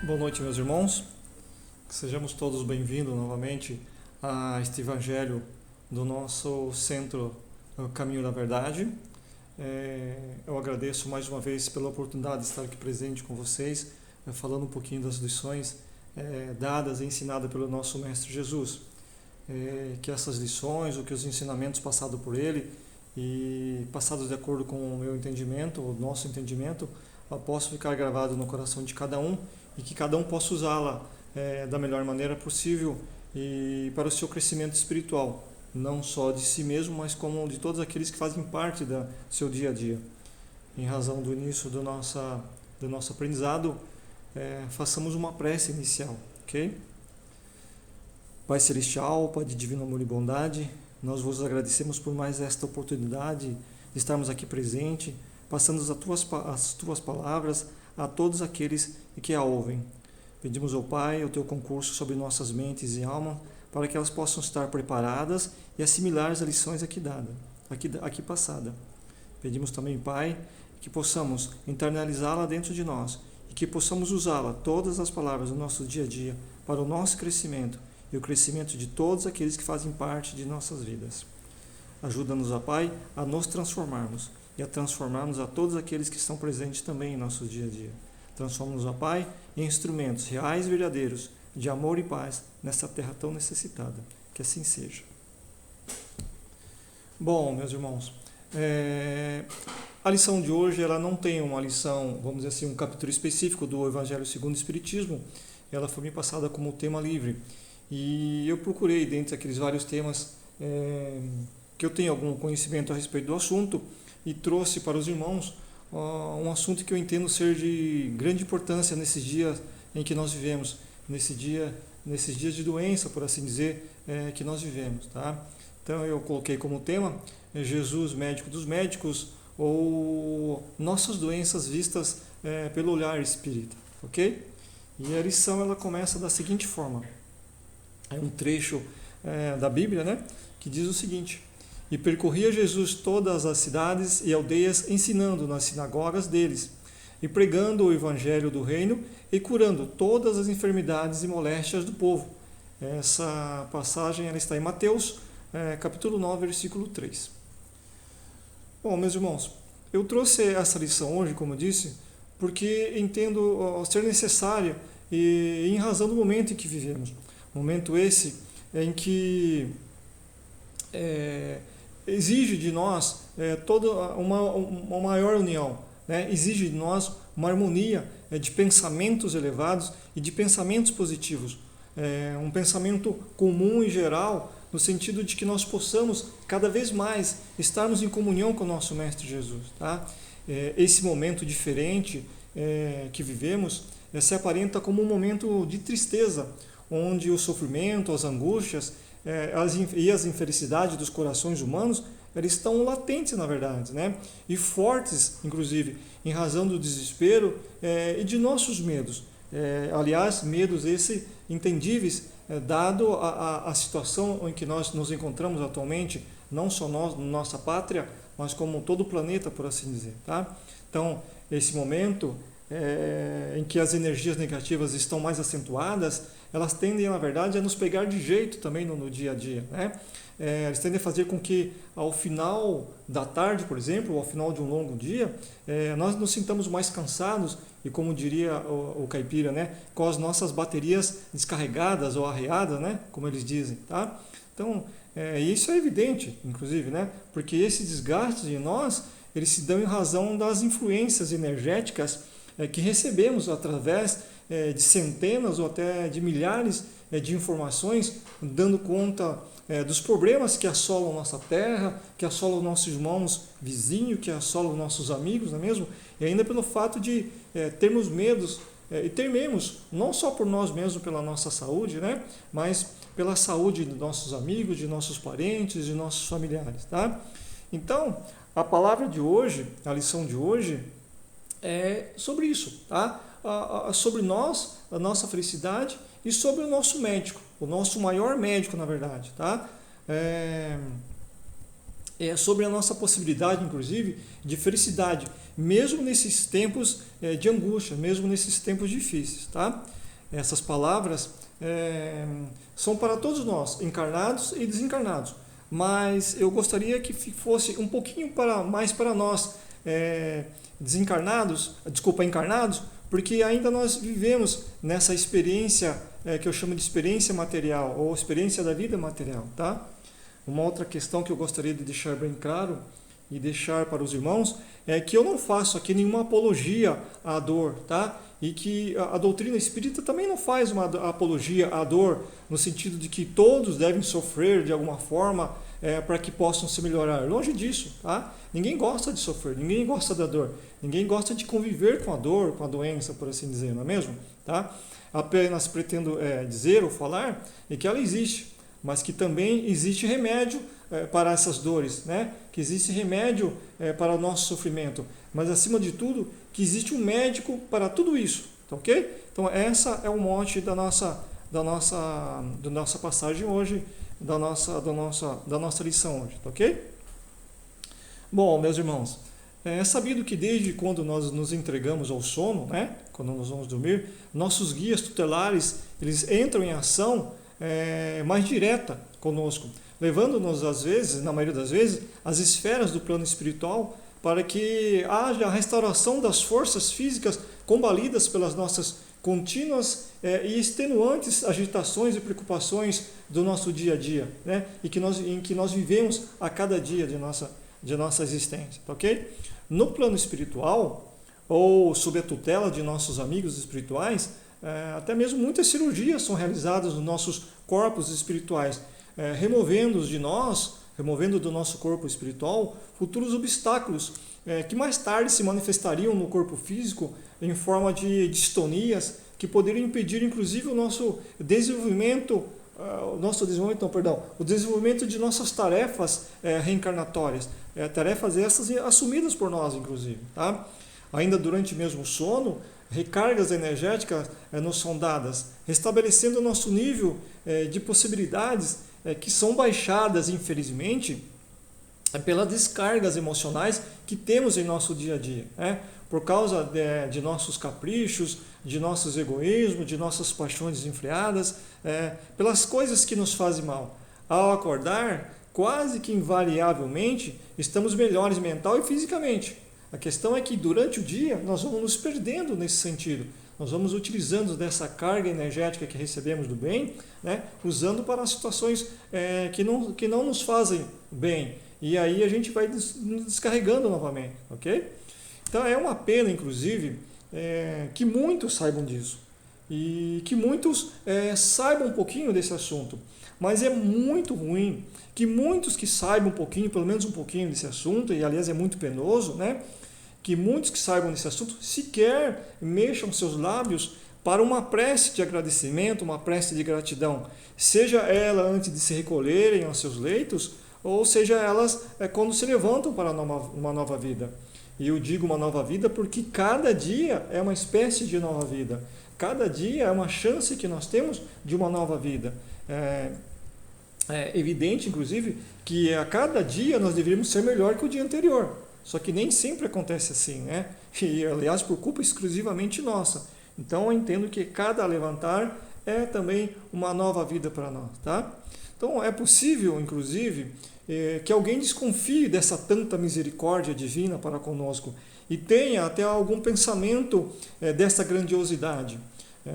Boa noite, meus irmãos. Que sejamos todos bem-vindos novamente a este Evangelho do nosso Centro Caminho da Verdade. Eu agradeço mais uma vez pela oportunidade de estar aqui presente com vocês, falando um pouquinho das lições dadas e ensinadas pelo nosso Mestre Jesus. Que essas lições, ou que os ensinamentos passados por Ele e passados de acordo com o meu entendimento, o nosso entendimento, possam ficar gravados no coração de cada um e que cada um possa usá-la da melhor maneira possível e para o seu crescimento espiritual, não só de si mesmo, mas como de todos aqueles que fazem parte do seu dia a dia. Em razão do início do nosso aprendizado, façamos uma prece inicial, ok? Pai Celestial, Pai de divino amor e bondade, nós vos agradecemos por mais esta oportunidade de estarmos aqui presente, passando as tuas palavras a todos aqueles que a ouvem. Pedimos ao Pai o teu concurso sobre nossas mentes e alma, para que elas possam estar preparadas e assimilar as lições aqui passada. Pedimos também, Pai, que possamos internalizá-la dentro de nós e que possamos usá-la, todas as palavras do nosso dia a dia, para o nosso crescimento e o crescimento de todos aqueles que fazem parte de nossas vidas. Ajuda-nos, ó Pai, a nos transformarmos e a transformarmos a todos aqueles que estão presentes também em nosso dia a dia. Transforma-nos, ó Pai, em instrumentos reais e verdadeiros de amor e paz nessa terra tão necessitada. Que assim seja. Bom, meus irmãos, a lição de hoje ela não tem uma lição, vamos dizer assim, um capítulo específico do Evangelho segundo o Espiritismo. Ela foi me passada como tema livre. E eu procurei, dentre aqueles vários temas que eu tenho algum conhecimento a respeito do assunto, e trouxe para os irmãos um assunto que eu entendo ser de grande importância nesses dias em que nós vivemos, nesses dias de doença, por assim dizer, que nós vivemos. Tá? Então eu coloquei como tema Jesus, médico dos médicos, ou nossas doenças vistas pelo olhar espírita. Ok? E a lição ela começa da seguinte forma. É um trecho da Bíblia, né, que diz o seguinte: E percorria Jesus todas as cidades e aldeias, ensinando nas sinagogas deles, e pregando o evangelho do reino, e curando todas as enfermidades e moléstias do povo. Essa passagem ela está em Mateus, capítulo 9, versículo 3. Bom, meus irmãos, eu trouxe essa lição hoje, como eu disse, porque entendo ser necessária e em razão do momento em que vivemos. Momento esse em que exige de nós toda uma maior união, né? Exige de nós uma harmonia de pensamentos elevados e de pensamentos positivos. Um pensamento comum e geral, no sentido de que nós possamos cada vez mais estarmos em comunhão com o nosso Mestre Jesus. Tá? Esse momento diferente que vivemos se aparenta como um momento de tristeza, onde o sofrimento, as angústias e as infelicidades dos corações humanos eles estão latentes, na verdade, né? E fortes, inclusive, em razão do desespero e de nossos medos. Aliás, medos esses entendíveis, dado a situação em que nós nos encontramos atualmente, não só nós, nossa pátria, mas como todo o planeta, por assim dizer. Tá? Então, esse momento em que as energias negativas estão mais acentuadas, elas tendem, na verdade, a nos pegar de jeito também no dia a dia. Né? Eles tendem a fazer com que, ao final da tarde, por exemplo, ou ao final de um longo dia, nós nos sintamos mais cansados e, como diria o caipira, né, com as nossas baterias descarregadas ou arreadas, né, como eles dizem. Tá? Então, isso é evidente, inclusive, né, porque esses desgastes em nós, eles se dão em razão das influências energéticas que recebemos através de centenas ou até de milhares de informações, dando conta dos problemas que assolam nossa terra, que assolam nossos irmãos vizinhos, que assolam nossos amigos, não é mesmo? E ainda pelo fato de termos medos e tememos, não só por nós mesmos, pela nossa saúde, né? Mas pela saúde de nossos amigos, de nossos parentes, de nossos familiares. Tá? Então, a palavra de hoje, a lição de hoje, é sobre isso, tá? Sobre nós, a nossa felicidade e sobre o nosso médico, o nosso maior médico, na verdade. Tá? sobre a nossa possibilidade, inclusive, de felicidade, mesmo nesses tempos de angústia, mesmo nesses tempos difíceis, tá? Essas palavras são para todos nós, encarnados e desencarnados, mas eu gostaria que fosse um pouquinho mais para nós, encarnados, porque ainda nós vivemos nessa experiência que eu chamo de experiência material, ou experiência da vida material, tá? Uma outra questão que eu gostaria de deixar bem claro e deixar para os irmãos é que eu não faço aqui nenhuma apologia à dor, tá? E que a doutrina espírita também não faz uma apologia à dor, no sentido de que todos devem sofrer de alguma forma para que possam se melhorar. Longe disso, tá? Ninguém gosta de sofrer, ninguém gosta da dor, ninguém gosta de conviver com a dor, com a doença, por assim dizer, não é mesmo? Tá? Apenas pretendo dizer ou falar que ela existe, mas que também existe remédio para essas dores, né? Que existe remédio para o nosso sofrimento, mas acima de tudo, que existe um médico para tudo isso, tá ok? Então essa é o mote da nossa passagem hoje, da nossa lição hoje, tá ok? Bom, meus irmãos, é sabido que desde quando nós nos entregamos ao sono, né? Quando nós vamos dormir, nossos guias tutelares, eles entram em ação mais direta conosco, levando-nos às vezes, na maioria das vezes, às esferas do plano espiritual, para que haja a restauração das forças físicas combalidas pelas nossas contínuas e extenuantes agitações e preocupações do nosso dia a dia, né? Em que nós vivemos a cada dia de nossa existência, tá ok? No plano espiritual, ou sob a tutela de nossos amigos espirituais, até mesmo muitas cirurgias são realizadas nos nossos corpos espirituais, removendo do nosso corpo espiritual futuros obstáculos que mais tarde se manifestariam no corpo físico em forma de distonias que poderiam impedir inclusive o nosso desenvolvimento, o desenvolvimento de nossas tarefas reencarnatórias, tarefas essas assumidas por nós inclusive, tá? Ainda durante mesmo o sono, recargas energéticas nos são dadas, restabelecendo o nosso nível de possibilidades que são baixadas, infelizmente, pelas descargas emocionais que temos em nosso dia a dia, por causa de nossos caprichos, de nossos egoísmos, de nossas paixões desenfreadas, pelas coisas que nos fazem mal. Ao acordar, quase que invariavelmente, estamos melhores mental e fisicamente. A questão é que durante o dia nós vamos nos perdendo nesse sentido. Nós vamos utilizando dessa carga energética que recebemos do bem, né, usando para situações que não nos fazem bem. E aí a gente vai nos descarregando novamente, ok? Então é uma pena, inclusive, que muitos saibam disso. E que muitos saibam um pouquinho desse assunto. Mas é muito ruim que muitos que saibam um pouquinho, pelo menos um pouquinho desse assunto, e aliás é muito penoso, né? Que muitos que saibam desse assunto sequer mexam seus lábios para uma prece de agradecimento, uma prece de gratidão, seja ela antes de se recolherem aos seus leitos, ou seja elas quando se levantam para uma nova vida. E eu digo uma nova vida porque cada dia é uma espécie de nova vida, cada dia é uma chance que nós temos de uma nova vida. É evidente, inclusive, que a cada dia nós deveríamos ser melhor que o dia anterior. Só que nem sempre acontece assim, né? E, aliás, por culpa exclusivamente nossa. Então, eu entendo que cada levantar é também uma nova vida para nós, tá? Então, é possível, inclusive, que alguém desconfie dessa tanta misericórdia divina para conosco e tenha até algum pensamento dessa grandiosidade.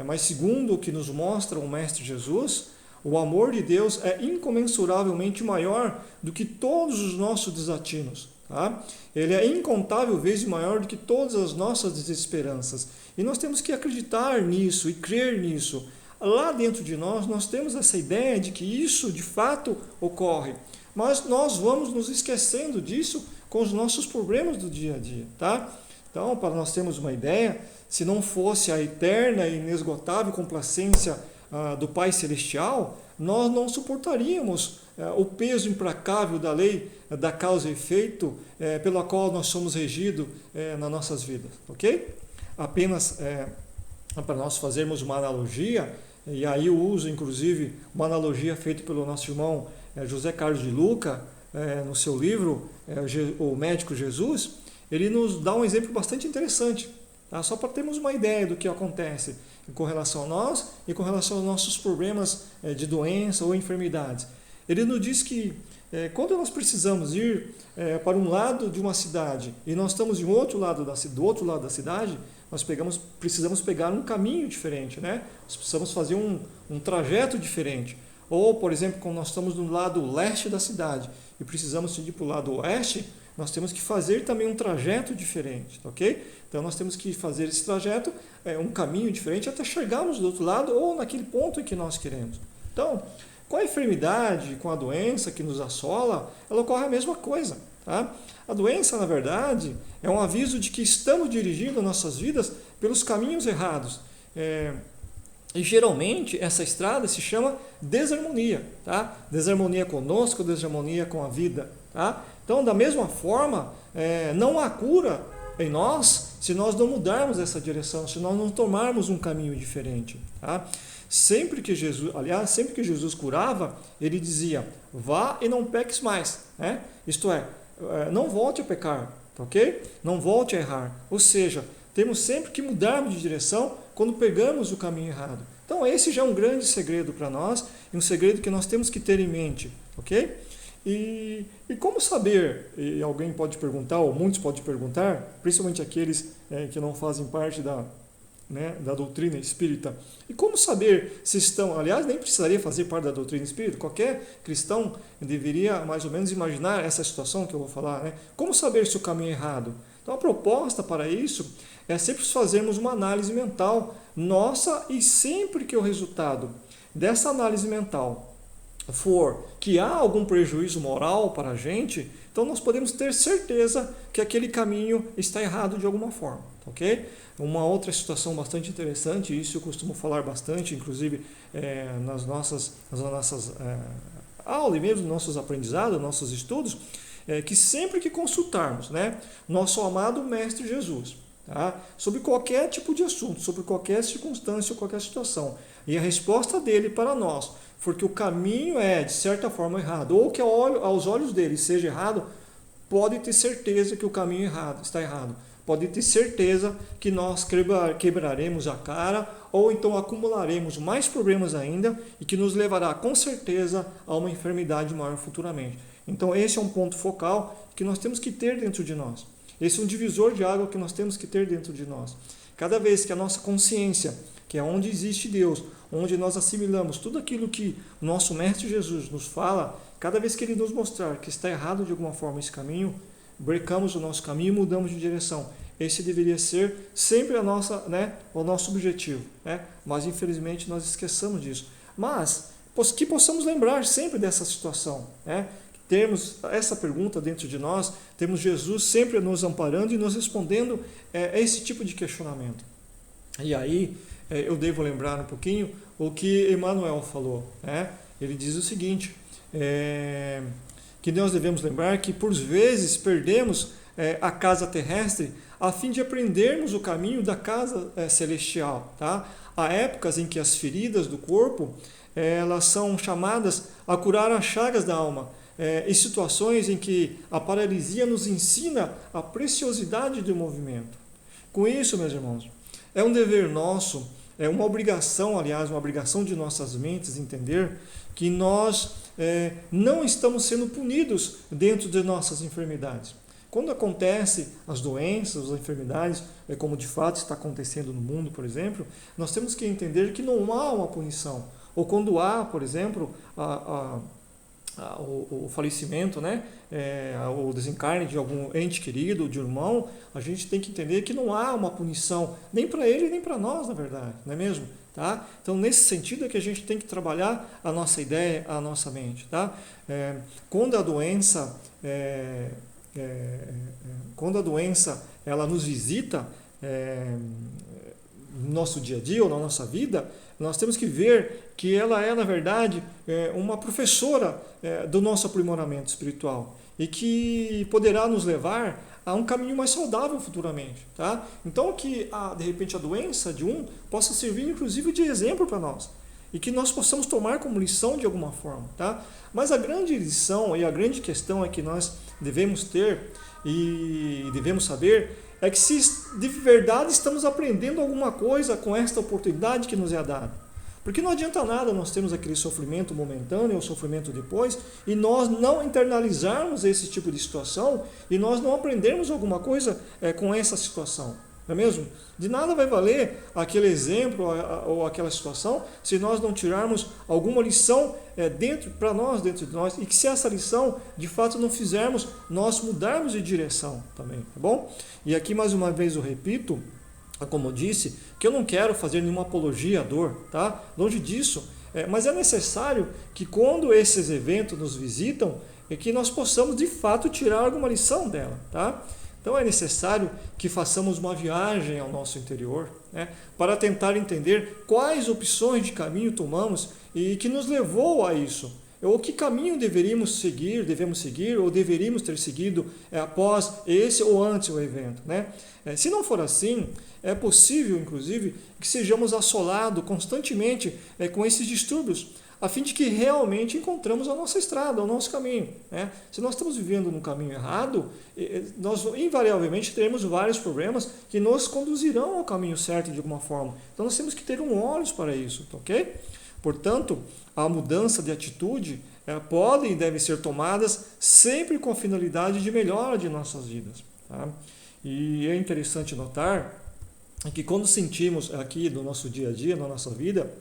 Mas, segundo o que nos mostra o Mestre Jesus, o amor de Deus é incomensuravelmente maior do que todos os nossos desatinos. Tá? Ele é incontável vezes maior do que todas as nossas desesperanças. E nós temos que acreditar nisso e crer nisso. Lá dentro de nós temos essa ideia de que isso de fato ocorre. Mas nós vamos nos esquecendo disso com os nossos problemas do dia a dia. Tá? Então, para nós termos uma ideia, se não fosse a eterna e inesgotável complacência do Pai Celestial, nós não suportaríamos o peso implacável da lei da causa e efeito pela qual nós somos regidos nas nossas vidas, ok? Apenas para nós fazermos uma analogia, e aí eu uso inclusive uma analogia feita pelo nosso irmão José Carlos de Luca, no seu livro, O Médico Jesus, ele nos dá um exemplo bastante interessante, tá? Só para termos uma ideia do que acontece com relação a nós e com relação aos nossos problemas de doença ou enfermidades. Ele nos diz que quando nós precisamos ir para um lado de uma cidade e nós estamos do outro lado da cidade, nós precisamos pegar um caminho diferente, né? Nós precisamos fazer um trajeto diferente. Ou, por exemplo, quando nós estamos no lado leste da cidade e precisamos ir para o lado oeste, nós temos que fazer também um trajeto diferente, ok? Então nós temos que fazer esse trajeto, um caminho diferente, até chegarmos do outro lado ou naquele ponto em que nós queremos. Então, com a enfermidade, com a doença que nos assola, ela ocorre a mesma coisa, tá? A doença, na verdade, é um aviso de que estamos dirigindo nossas vidas pelos caminhos errados. E geralmente essa estrada se chama desarmonia, tá? Desarmonia conosco, desarmonia com a vida, tá? Então, da mesma forma, não há cura em nós se nós não mudarmos essa direção, se nós não tomarmos um caminho diferente, tá? Sempre que Jesus curava, ele dizia: vá e não peques mais, né? Isto é, não volte a pecar, tá, ok? Não volte a errar. Ou seja, temos sempre que mudarmos de direção quando pegamos o caminho errado. Então esse já é um grande segredo para nós, e um segredo que nós temos que ter em mente, ok? E como saber, e alguém pode perguntar, ou muitos podem perguntar, principalmente aqueles que não fazem parte da doutrina espírita, e como saber se estão, aliás, nem precisaria fazer parte da doutrina espírita, qualquer cristão deveria mais ou menos imaginar essa situação que eu vou falar, né? Como saber se o caminho é errado? Então a proposta para isso é sempre fazermos uma análise mental nossa, e sempre que o resultado dessa análise mental for que há algum prejuízo moral para a gente, então nós podemos ter certeza que aquele caminho está errado de alguma forma, ok? Uma outra situação bastante interessante, isso eu costumo falar bastante, inclusive nas nossas aulas e mesmo nos nossos aprendizados, nossos estudos, que sempre que consultarmos, né, nosso amado Mestre Jesus, tá, sobre qualquer tipo de assunto, sobre qualquer circunstância ou qualquer situação, e a resposta dele para nós for que o caminho é, de certa forma, errado, ou que aos olhos dele seja errado, pode ter certeza que o caminho está errado. Pode ter certeza que nós quebraremos a cara, ou então acumularemos mais problemas ainda, e que nos levará com certeza a uma enfermidade maior futuramente. Então esse é um ponto focal que nós temos que ter dentro de nós. Esse é um divisor de água que nós temos que ter dentro de nós. Cada vez que a nossa consciência, que é onde existe Deus, onde nós assimilamos tudo aquilo que o nosso Mestre Jesus nos fala, cada vez que Ele nos mostrar que está errado de alguma forma esse caminho, brecamos o nosso caminho e mudamos de direção. Esse deveria ser sempre o nosso objetivo, né? Mas infelizmente nós esqueçamos disso. Mas que possamos lembrar sempre dessa situação, né? Temos essa pergunta dentro de nós, temos Jesus sempre nos amparando e nos respondendo a esse tipo de questionamento. E aí eu devo lembrar um pouquinho o que Emmanuel falou, né? Ele diz o seguinte, que nós devemos lembrar que por vezes perdemos a casa terrestre a fim de aprendermos o caminho da casa celestial, tá? Há épocas em que as feridas do corpo elas são chamadas a curar as chagas da alma, em situações em que a paralisia nos ensina a preciosidade do movimento. Com isso, meus irmãos, é um dever nosso, é uma obrigação, aliás, uma obrigação de nossas mentes entender que nós não estamos sendo punidos dentro de nossas enfermidades. Quando acontecem as doenças, as enfermidades, como de fato está acontecendo no mundo, por exemplo, nós temos que entender que não há uma punição. Ou quando há, por exemplo, o falecimento, né? O desencarne de algum ente querido, de um irmão, a gente tem que entender que não há uma punição, nem para ele, nem para nós, na verdade, não é mesmo? Tá? Então, nesse sentido é que a gente tem que trabalhar a nossa ideia, a nossa mente. Tá? Quando a doença ela nos visita no nosso dia a dia ou na nossa vida, nós temos que ver que ela é, na verdade, uma professora do nosso aprimoramento espiritual e que poderá nos levar a um caminho mais saudável futuramente. Tá? Então, que de repente a doença de um possa servir inclusive de exemplo para nós. e que nós possamos tomar como lição de alguma forma, tá? Mas a grande lição e a grande questão é que nós devemos ter e devemos saber é que se de verdade estamos aprendendo alguma coisa com esta oportunidade que nos é dada. Porque não adianta nada nós termos aquele sofrimento momentâneo ou sofrimento depois e nós não internalizarmos esse tipo de situação e nós não aprendermos alguma coisa com essa situação. Não é mesmo? De nada vai valer aquele exemplo ou aquela situação se nós não tirarmos alguma lição dentro de nós, e que se essa lição de fato não fizermos, nós mudarmos de direção também, tá bom? E aqui mais uma vez eu repito, como eu disse, que eu não quero fazer nenhuma apologia à dor, tá? Longe disso, mas é necessário que quando esses eventos nos visitam, que nós possamos de fato tirar alguma lição dela, tá? Então é necessário que façamos uma viagem ao nosso interior, né, para tentar entender quais opções de caminho tomamos e que nos levou a isso. Ou que caminho devemos seguir ou deveríamos ter seguido após esse ou antes o evento, né? Se não for assim, é possível, inclusive, que sejamos assolados constantemente com esses distúrbios, a fim de que realmente encontramos a nossa estrada, o nosso caminho, né? Se nós estamos vivendo num caminho errado, nós invariavelmente teremos vários problemas que nos conduzirão ao caminho certo de alguma forma. Então nós temos que ter olhos para isso, ok? Portanto, a mudança de atitude pode e deve ser tomadas sempre com a finalidade de melhora de nossas vidas, tá? E é interessante notar que quando sentimos aqui no nosso dia a dia, na nossa vida,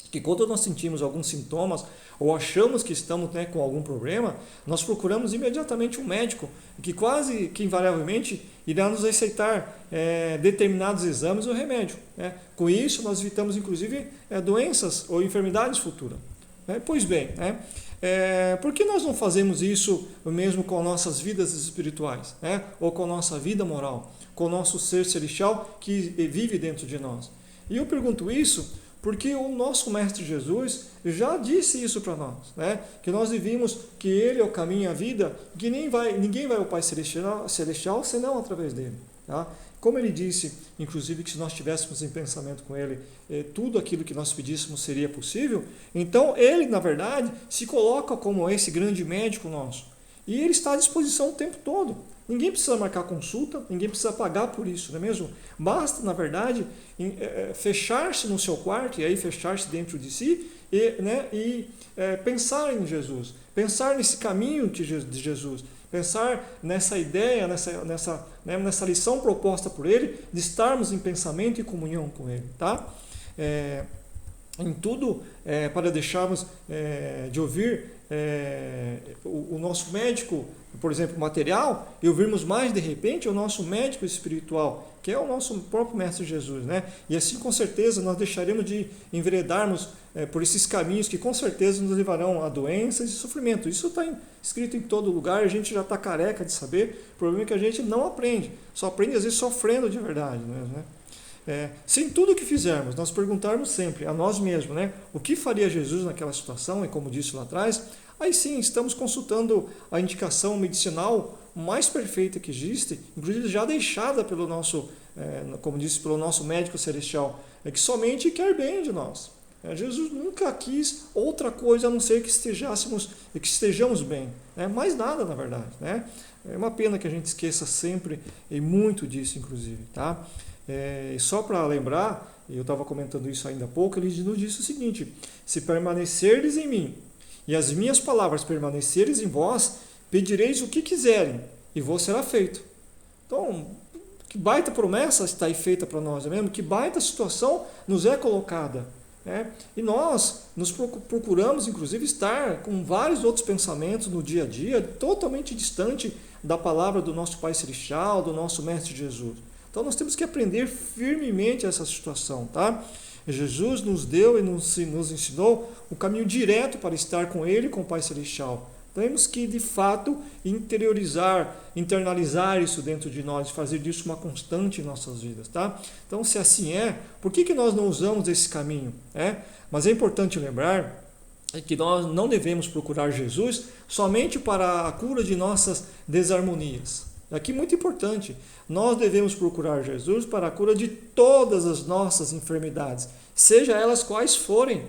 que quando nós sentimos alguns sintomas ou achamos que estamos com algum problema, nós procuramos imediatamente um médico que quase que invariavelmente irá nos receitar determinados exames ou remédio, né? Com isso nós evitamos inclusive doenças ou enfermidades futuras, né? Pois bem, né? Por que nós não fazemos isso mesmo com nossas vidas espirituais, né? Ou com a nossa vida moral, com o nosso ser celestial que vive dentro de nós? E eu pergunto isso porque o nosso Mestre Jesus já disse isso para nós, né? Que nós vivimos que Ele é o caminho e a vida, que ninguém vai ao Pai Celestial senão através dele, tá? Como Ele disse, inclusive, que se nós estivéssemos em pensamento com Ele, tudo aquilo que nós pedíssemos seria possível, então Ele, na verdade, se coloca como esse grande médico nosso. E Ele está à disposição o tempo todo. Ninguém precisa marcar consulta, ninguém precisa pagar por isso, não é mesmo? Basta, na verdade, fechar-se no seu quarto, e aí fechar-se dentro de si, e pensar em Jesus, pensar nesse caminho de Jesus, pensar nessa ideia, nessa lição proposta por Ele, de estarmos em pensamento e comunhão com Ele, tá? Em tudo, para deixarmos de ouvir o nosso médico, por exemplo, material, e ouvirmos mais de repente o nosso médico espiritual, que é o nosso próprio Mestre Jesus, né? E assim, com certeza, nós deixaremos de enveredarmos por esses caminhos que com certeza nos levarão a doenças e sofrimento. Isso está escrito em todo lugar, a gente já está careca de saber. O problema é que a gente não aprende, só aprende às vezes sofrendo de verdade, né? Se em tudo que fizermos nós perguntarmos sempre a nós mesmos, né, o que faria Jesus naquela situação, e como disse lá atrás, aí sim estamos consultando a indicação medicinal mais perfeita que existe, inclusive já deixada pelo nosso, como disse, pelo nosso médico celestial, que somente quer bem de nós. Jesus nunca quis outra coisa a não ser que estejamos bem, né? Mais nada, na verdade, né? É uma pena que a gente esqueça sempre e muito disso, inclusive, tá? Só para lembrar, eu estava comentando isso ainda há pouco, ele nos disse o seguinte: se permanecerdes em mim e as minhas palavras permanecerem em vós, pedireis o que quiserem e vos será feito. Então, que baita promessa está aí feita para nós, não é mesmo? Que baita situação nos é colocada, né? E nós nos procuramos, inclusive, estar com vários outros pensamentos no dia a dia, totalmente distante da palavra do nosso Pai Celestial, do nosso Mestre Jesus. Então nós temos que aprender firmemente essa situação, tá? Jesus nos deu e nos ensinou o caminho direto para estar com Ele e com o Pai Celestial. Temos que, de fato, internalizar isso dentro de nós, fazer disso uma constante em nossas vidas, tá? Então, se assim por que nós não usamos esse caminho? Mas é importante lembrar que nós não devemos procurar Jesus somente para a cura de nossas desarmonias. Aqui muito importante, nós devemos procurar Jesus para a cura de todas as nossas enfermidades, seja elas quais forem.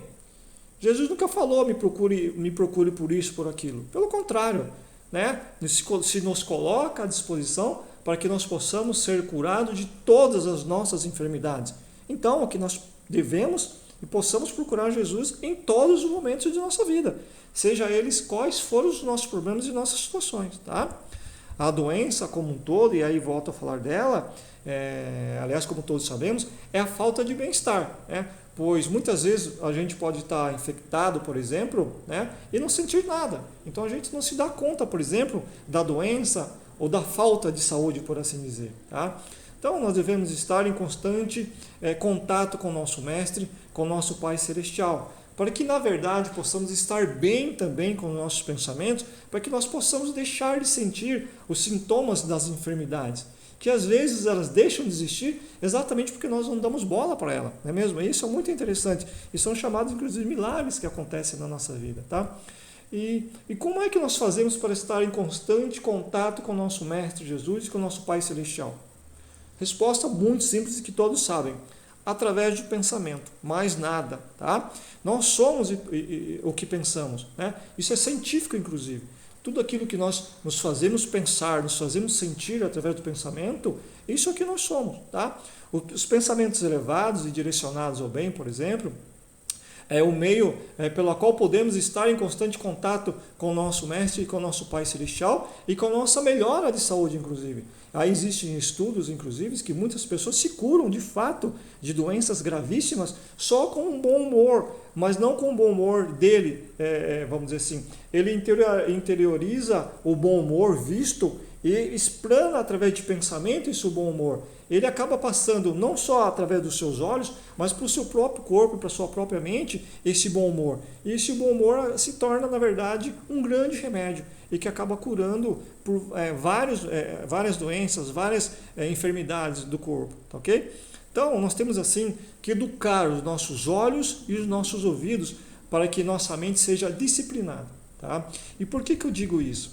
Jesus nunca falou, me procure por isso, por aquilo. Pelo contrário, né? Se nos coloca à disposição para que nós possamos ser curados de todas as nossas enfermidades. Então, o que nós devemos e possamos procurar Jesus em todos os momentos de nossa vida, seja eles quais forem os nossos problemas e nossas situações, tá? A doença como um todo, e aí volto a falar dela, aliás, como todos sabemos, é a falta de bem-estar, né? Pois muitas vezes a gente pode estar infectado, por exemplo, né, e não sentir nada. Então a gente não se dá conta, por exemplo, da doença ou da falta de saúde, por assim dizer, tá? Então nós devemos estar em constante contato com o nosso Mestre, com o nosso Pai Celestial, para que na verdade possamos estar bem também com os nossos pensamentos, para que nós possamos deixar de sentir os sintomas das enfermidades, que às vezes elas deixam de existir exatamente porque nós não damos bola para ela, não é mesmo? Isso é muito interessante e são chamados inclusive milagres que acontecem na nossa vida, tá? E como é que nós fazemos para estar em constante contato com o nosso Mestre Jesus e com o nosso Pai Celestial? Resposta muito simples e que todos sabem. Através do pensamento, mais nada, tá? Nós somos o que pensamos, né? Isso é científico, inclusive. Tudo aquilo que nós nos fazemos pensar, nos fazemos sentir através do pensamento, isso é o que nós somos, tá? Os pensamentos elevados e direcionados ao bem, por exemplo, é o meio pelo qual podemos estar em constante contato com o nosso Mestre e com o nosso Pai Celestial e com a nossa melhora de saúde, inclusive. Aí existem estudos, inclusive, que muitas pessoas se curam, de fato, de doenças gravíssimas só com um bom humor, mas não com o bom humor dele, vamos dizer assim. Ele interioriza o bom humor visto e explana através de pensamento esse bom humor. Ele acaba passando não só através dos seus olhos, mas para o seu próprio corpo, para a sua própria mente, esse bom humor. E esse bom humor se torna, na verdade, um grande remédio e que acaba curando por várias doenças, várias enfermidades do corpo, tá ok? Então, nós temos assim que educar os nossos olhos e os nossos ouvidos para que nossa mente seja disciplinada, tá? E por que eu digo isso?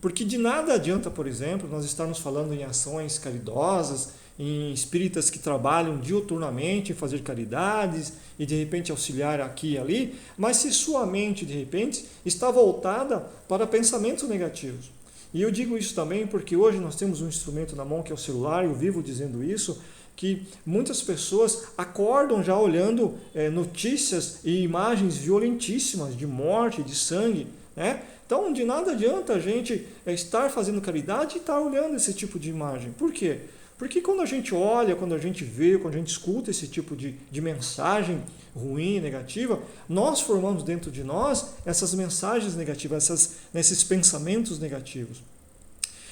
Porque de nada adianta, por exemplo, nós estarmos falando em ações caridosas, em espíritas que trabalham diuturnamente em fazer caridades e de repente auxiliar aqui e ali, mas se sua mente de repente está voltada para pensamentos negativos. E eu digo isso também porque hoje nós temos um instrumento na mão que é o celular, eu vivo dizendo isso, que muitas pessoas acordam já olhando notícias e imagens violentíssimas de morte, de sangue, né? Então, de nada adianta a gente estar fazendo caridade e estar olhando esse tipo de imagem. Por quê? Porque quando a gente olha, quando a gente vê, quando a gente escuta esse tipo de mensagem ruim, negativa, nós formamos dentro de nós essas mensagens negativas, esses pensamentos negativos.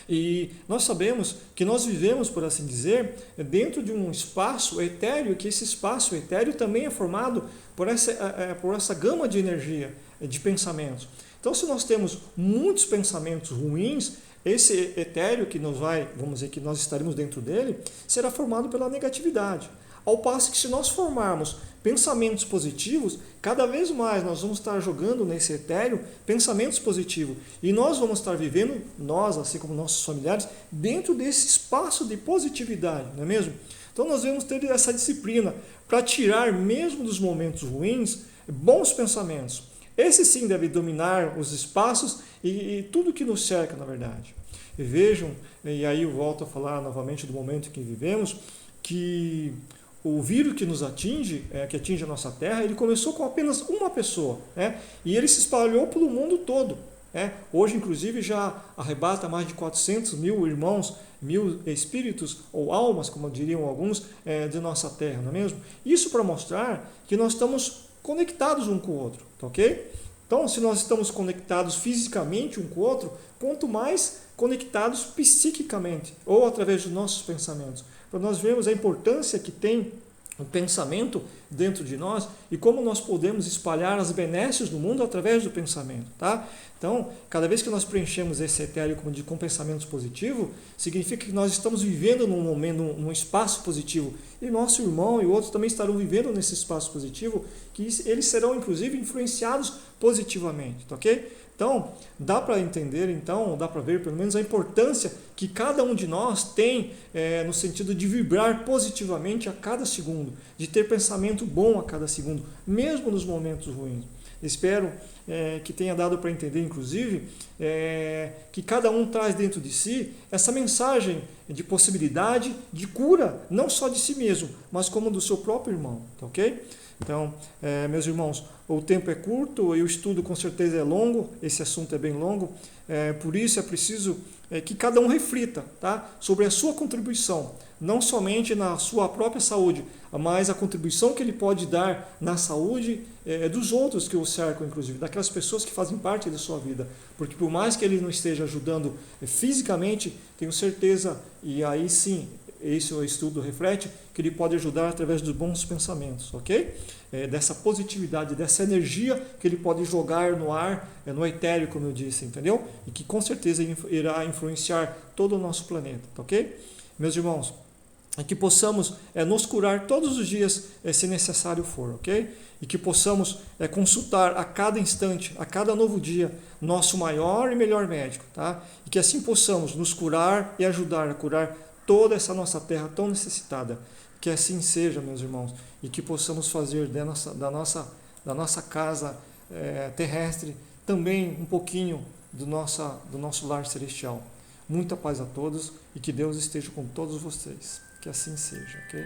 E nós sabemos que nós vivemos, por assim dizer, dentro de um espaço etéreo, que esse espaço etéreo também é formado por essa gama de energia, de pensamentos. Então, se nós temos muitos pensamentos ruins, esse etéreo que vamos dizer que nós estaremos dentro dele, será formado pela negatividade. Ao passo que se nós formarmos pensamentos positivos, cada vez mais nós vamos estar jogando nesse etéreo pensamentos positivos. E nós vamos estar vivendo, nós, assim como nossos familiares, dentro desse espaço de positividade, não é mesmo? Então nós devemos ter essa disciplina para tirar mesmo dos momentos ruins bons pensamentos. Esse sim deve dominar os espaços e tudo que nos cerca, na verdade. E vejam, e aí eu volto a falar novamente do momento em que vivemos, que o vírus que nos atinge, que atinge a nossa Terra, ele começou com apenas uma pessoa, né? E ele se espalhou pelo mundo todo. Hoje, inclusive, já arrebata mais de 400 mil irmãos, mil espíritos ou almas, como diriam alguns, de nossa Terra, não é mesmo? Isso para mostrar que nós estamos conectados um com o outro, tá ok? Então, se nós estamos conectados fisicamente um com o outro, quanto mais conectados psiquicamente, ou através dos nossos pensamentos. Para nós vermos a importância que tem o pensamento dentro de nós e como nós podemos espalhar as benesses do mundo através do pensamento, tá? Então, cada vez que nós preenchemos esse etéreo com pensamentos positivos, significa que nós estamos vivendo num momento, num espaço positivo. E nosso irmão e outros também estarão vivendo nesse espaço positivo, que eles serão, inclusive, influenciados positivamente, tá ok? Então, dá para entender, dá para ver pelo menos a importância que cada um de nós tem no sentido de vibrar positivamente a cada segundo, de ter pensamento bom a cada segundo, mesmo nos momentos ruins. Espero que tenha dado para entender, inclusive, que cada um traz dentro de si essa mensagem de possibilidade de cura, não só de si mesmo, mas como do seu próprio irmão, tá ok? Então, meus irmãos, o tempo é curto e o estudo com certeza é longo, esse assunto é bem longo, por isso é preciso que cada um reflita, tá, sobre a sua contribuição, não somente na sua própria saúde, mas a contribuição que ele pode dar na saúde dos outros que o cercam, inclusive, daquelas pessoas que fazem parte da sua vida. Porque por mais que ele não esteja ajudando fisicamente, tenho certeza, e aí sim, esse o estudo reflete, que ele pode ajudar através dos bons pensamentos, ok? Dessa positividade, dessa energia que ele pode jogar no ar, no etéreo, como eu disse, entendeu? E que com certeza irá influenciar todo o nosso planeta, tá ok? Meus irmãos, que possamos nos curar todos os dias, se necessário for, ok? E que possamos consultar a cada instante, a cada novo dia, nosso maior e melhor médico, tá? E que assim possamos nos curar e ajudar a curar toda essa nossa terra tão necessitada. Que assim seja, meus irmãos, e que possamos fazer da nossa casa terrestre também um pouquinho do nosso lar celestial. Muita paz a todos e que Deus esteja com todos vocês. Que assim seja, ok?